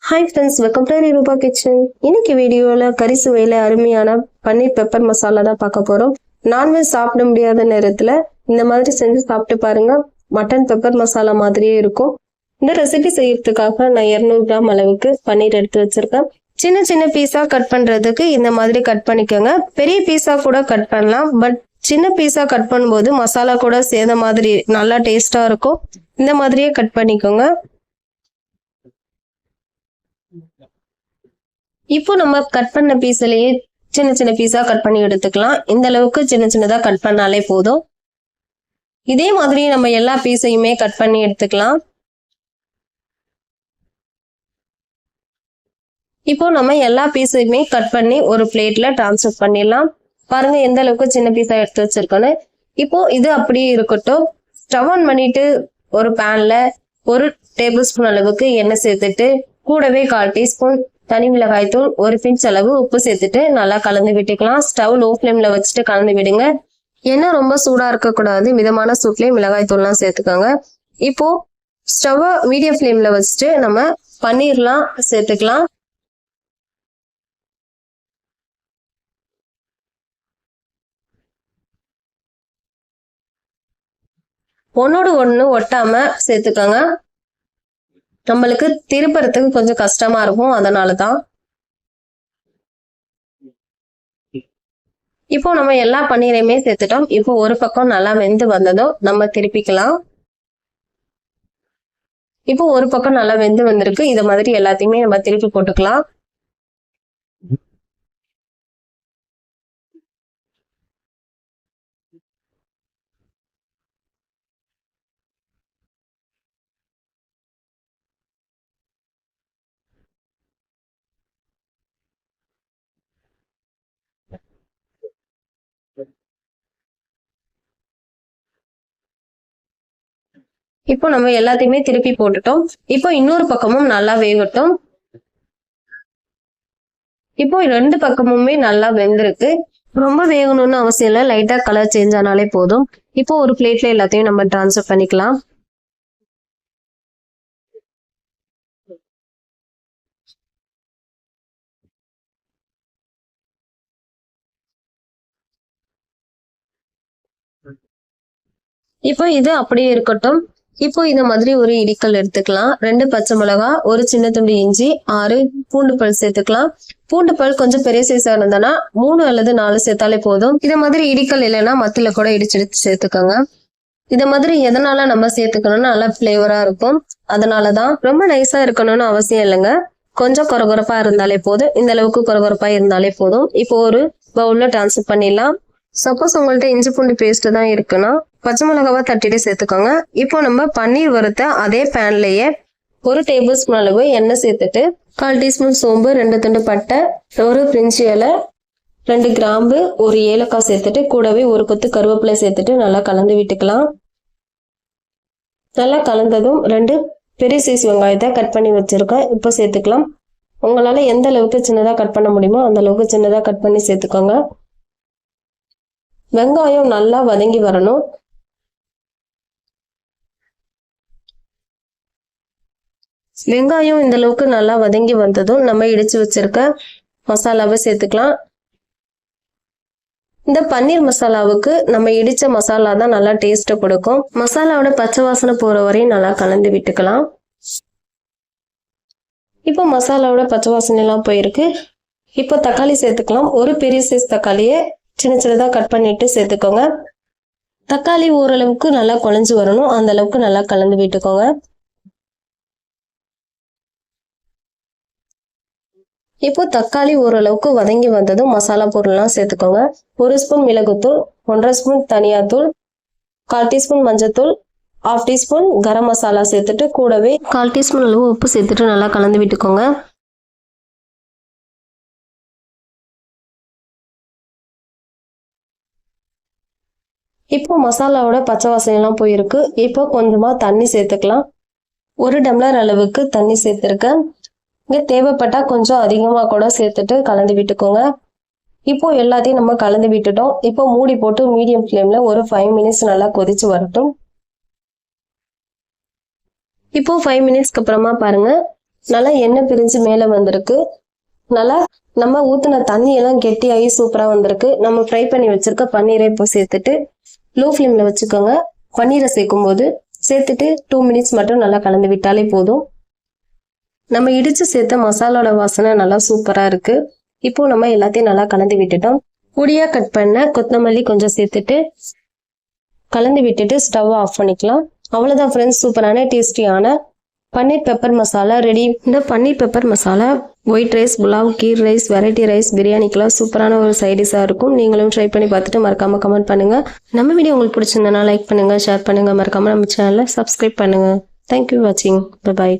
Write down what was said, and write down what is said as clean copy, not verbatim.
Hi friends, welcome to ரூபா kitchen. இன்னைக்கு வீடியோவில் கறி சுவையில் அருமையான பன்னீர் பெப்பர் மசாலா தான் பார்க்க போகிறோம். நான்வெஜ் சாப்பிட முடியாத நேரத்தில் இந்த மாதிரி செஞ்சு சாப்பிட்டு பாருங்க. மட்டன் பெப்பர் மசாலா மாதிரியே இருக்கும். இந்த ரெசிபி செய்யறதுக்காக நான் 200 கிராம் அளவுக்கு பன்னீர் எடுத்து வச்சிருக்கேன். சின்ன சின்ன பீஸா கட் பண்றதுக்கு இந்த மாதிரி கட் பண்ணிக்கோங்க. பெரிய பீஸா கூட கட் பண்ணலாம், பட் சின்ன பீஸா கட் பண்ணும்போது மசாலா கூட சேர்ந்த மாதிரி நல்லா டேஸ்டா இருக்கும். இந்த மாதிரியே கட் பண்ணிக்கோங்க. இப்போ நம்ம கட் பண்ண பீஸ்லயே சின்ன சின்ன பீஸா கட் பண்ணி எடுத்துக்கலாம். இந்த அளவுக்கு சின்ன சின்னதா கட் பண்ணாலே போதும். இதே மாதிரி நம்ம எல்லா பீஸையுமே கட் பண்ணி எடுத்துக்கலாம். இப்போ நம்ம எல்லா பீஸையுமே கட் பண்ணி ஒரு பிளேட்ல டிரான்ஸ்ஃபர் பண்ணிடலாம். பாருங்க எந்த அளவுக்கு சின்ன பீஸா எடுத்து வச்சிருக்கோன்னு. இப்போ இது அப்படியே இருக்கட்டும். ஸ்டவ் ஆன் பண்ணிட்டு ஒரு பேன்ல 1 டேபிள் ஸ்பூன் அளவுக்கு எண்ணெய் சேர்த்துட்டு கூடவே 1/4 டீஸ்பூன் தனி மிளகாய் தூள், 1 பிஞ்ச் அளவு உப்பு சேர்த்துட்டு நல்லா கலந்து விட்டுக்கலாம். ஸ்டவ் லோ ஃப்ளேம்ல வச்சுட்டு கலந்து விடுங்க. எண்ணெய் ரொம்ப சூடா இருக்கக்கூடாது. மிதமான சூட்லயே மிளகாய் தூள்லாம் சேர்த்துக்கோங்க. இப்போ ஸ்டவ் மீடியம் ஃப்ளேம்ல வச்சுட்டு நம்ம பன்னீர்லாம் சேர்த்துக்கலாம். ஒன்னோடு ஒண்ணு ஒட்டாம சேர்த்துக்கோங்க. நம்மளுக்கு திருப்புறதுக்கு கொஞ்சம் கஷ்டமா இருக்கும், அதனாலதான். இப்போ நம்ம எல்லா பன்னீரையுமே சேர்த்துட்டோம். இப்போ ஒரு பக்கம் நல்லா வெந்து வந்ததும் நம்ம திருப்பிக்கலாம். இப்போ ஒரு பக்கம் நல்லா வெந்து வந்திருக்கு. இத மாதிரி எல்லாத்தையுமே நம்ம திருப்பி போட்டுக்கலாம். இப்போ நம்ம எல்லாத்தையுமே திருப்பி போட்டுட்டோம். இப்போ இன்னொரு பக்கமும் நல்லா வேகட்டும். இப்போ 2 பக்கமுமே நல்லா வெந்திருக்கு. ரொம்ப வேகணும்னு அவசியம் இல்லை, லைட்டா கலர் சேஞ்ச் ஆனாலே போதும். இப்போ ஒரு பிளேட்ல எல்லாத்தையும் நம்ம டிரான்ஸ்ஃபர் பண்ணிக்கலாம். இப்போ இது அப்படியே இருக்கட்டும். இப்போ இந்த மாதிரி ஒரு இடிக்கல் எடுத்துக்கலாம். 2 பச்சை மிளகா, 1 சின்ன துண்டு இஞ்சி, 6 பூண்டு பல் சேர்த்துக்கலாம். பூண்டு பல் கொஞ்சம் பெரிய சைஸா இருந்தனா 3 அல்லது 4 சேர்த்தாலே போதும். இத மாதிரி இடிக்கல் இல்லைன்னா மத்தில கூட இடிச்செடுத்து சேர்த்துக்கோங்க. இத மாதிரி எதனால நம்ம சேர்த்துக்கணும்னா நல்லா பிளேவரா இருக்கும். அதனாலதான். ரொம்ப நைஸா இருக்கணும்னு அவசியம் இல்லைங்க. கொஞ்சம் கொரகொரப்பா இருந்தாலே போதும். இந்த அளவுக்கு கொரகொரப்பா இருந்தாலே போதும். இப்போ ஒரு பவுல்ல டிரான்ஸ்ஃபர் பண்ணிடலாம். சப்போஸ் உங்கள்ட்ட இஞ்சி பூண்டு பேஸ்ட் தான் இருக்குன்னா பச்சை மிளகாவை தட்டிட்டு சேர்த்துக்கோங்க. இப்போ நம்ம பன்னீர் வறுத்த அதே பேன்லயே 1 டேபிள் ஸ்பூன் அளவு எண்ணெய் சேர்த்துட்டு 1/4 டீஸ்பூன் சோம்பு, 2 துண்டு பட்டை, 1 பிரிஞ்சி இலை, 2 கிராம்பு, 1 ஏலக்காய் சேர்த்துட்டு கூடவே 1 கொத்து கருவேப்பிலை சேர்த்துட்டு நல்லா கலந்து விட்டுக்கலாம். நல்லா கலந்ததும் 2 பெரிய சைஸ் வெங்காயத்தை கட் பண்ணி வச்சிருக்கேன். இப்போ சேர்த்துக்கலாம். உங்களால எந்த அளவுக்கு சின்னதா கட் பண்ண முடியுமோ அந்த அளவுக்கு சின்னதா கட் பண்ணி சேர்த்துக்கோங்க. வெங்காயம் நல்லா வதங்கி வரணும். வெங்காயம் இந்த அளவுக்கு நல்லா வதங்கி வந்ததும் நம்ம இடிச்சு வச்சிருக்க மசாலாவை சேர்த்துக்கலாம். இந்த பன்னீர் மசாலாவுக்கு நம்ம இடிச்ச மசாலா தான் நல்லா டேஸ்ட் கொடுக்கும். மசாலாவோட பச்சை வாசனை போற வரையும் நல்லா கலந்து விட்டுக்கலாம். இப்போ மசாலாவோட பச்சை வாசனை எல்லாம் போயிருக்கு. இப்போ தக்காளி சேர்த்துக்கலாம். 1 பெரிய சைஸ் தக்காளியை சின்ன சின்னதா கட் பண்ணிட்டு சேர்த்துக்கோங்க. தக்காளி ஓரளவுக்கு நல்லா குழஞ்சு வரணும், அந்த அளவுக்கு நல்லா கலந்து விட்டுக்கோங்க. இப்போ தக்காளி ஓரளவுக்கு வதங்கி வந்ததும் மசாலா பொருள்லாம் சேர்த்துக்கோங்க. 1 ஸ்பூன் மிளகுத்தூள், 1/2 ஸ்பூன் தனியாத்தூள், 1/4 டீஸ்பூன் மஞ்சத்தூள், 1/2 டீஸ்பூன் கரம் மசாலா சேர்த்துட்டு கூடவே 1/4 டீஸ்பூன் அளவு உப்பு சேர்த்துட்டு நல்லா கலந்து விட்டுக்கோங்க. இப்போ மசாலாவோட பச்சை வாசனை எல்லாம் போயிருக்கு. இப்போ கொஞ்சமா தண்ணி சேர்த்துக்கலாம். 1 டம்ளர் அளவுக்கு தண்ணி சேர்த்துருக்கேன். இங்க தேவைப்பட்டா கொஞ்சம் அதிகமா கூட சேர்த்துட்டு கலந்து விட்டுக்கோங்க. இப்போ எல்லாத்தையும் நம்ம கலந்து விட்டுட்டோம். இப்போ மூடி போட்டு மீடியம் ஃப்ளேம்ல ஒரு 5 மினிட்ஸ் நல்லா கொதிச்சு வரட்டும். இப்போ 5 மினிட்ஸ்க்கு அப்புறமா பாருங்க, நல்லா எண்ணெய் பிரிஞ்சு மேலே வந்திருக்கு. நல்லா நம்ம ஊற்றின தண்ணி எல்லாம் கெட்டியாகி சூப்பராக வந்திருக்கு. நம்ம ஃப்ரை பண்ணி வச்சிருக்க பன்னீரை இப்போ சேர்த்துட்டு லோ ஃப்ளேமில் வச்சுக்கோங்க. பன்னீரை சேர்க்கும் போது சேர்த்துட்டு 2 மினிட்ஸ் மட்டும் நல்லா கலந்து விட்டாலே போதும். நம்ம இடிச்சு சேர்த்த மசாலோட வாசனை நல்லா சூப்பராக இருக்கு. இப்போ நம்ம எல்லாத்தையும் நல்லா கலந்து விட்டுட்டோம். பொடியா கட் பண்ண கொத்தமல்லி கொஞ்சம் சேர்த்துட்டு கலந்து விட்டுட்டு ஸ்டவ் ஆஃப் பண்ணிக்கலாம். அவ்வளோதான் ஃப்ரெண்ட்ஸ், சூப்பரான டேஸ்டியான பன்னீர் பெப்பர் மசாலா ரெடி. இந்த paneer pepper masala white rice, pulao, கீர் ரைஸ், வெரைட்டி ரைஸ், பிரியாணிக்கெல்லாம் சூப்பரான ஒரு சைடிஷாக இருக்கும். நீங்களும் ட்ரை பண்ணி பார்த்துட்டு மறக்காம கமெண்ட் பண்ணுங்க. நம்ம வீடியோ உங்களுக்கு பிடிச்சிருந்தனா லைக் பண்ணுங்க, ஷேர் பண்ணுங்க, மறக்காம நம்ம சேனலை சப்ஸ்கிரைப் பண்ணுங்க. தேங்க்யூ வாட்சிங். பை.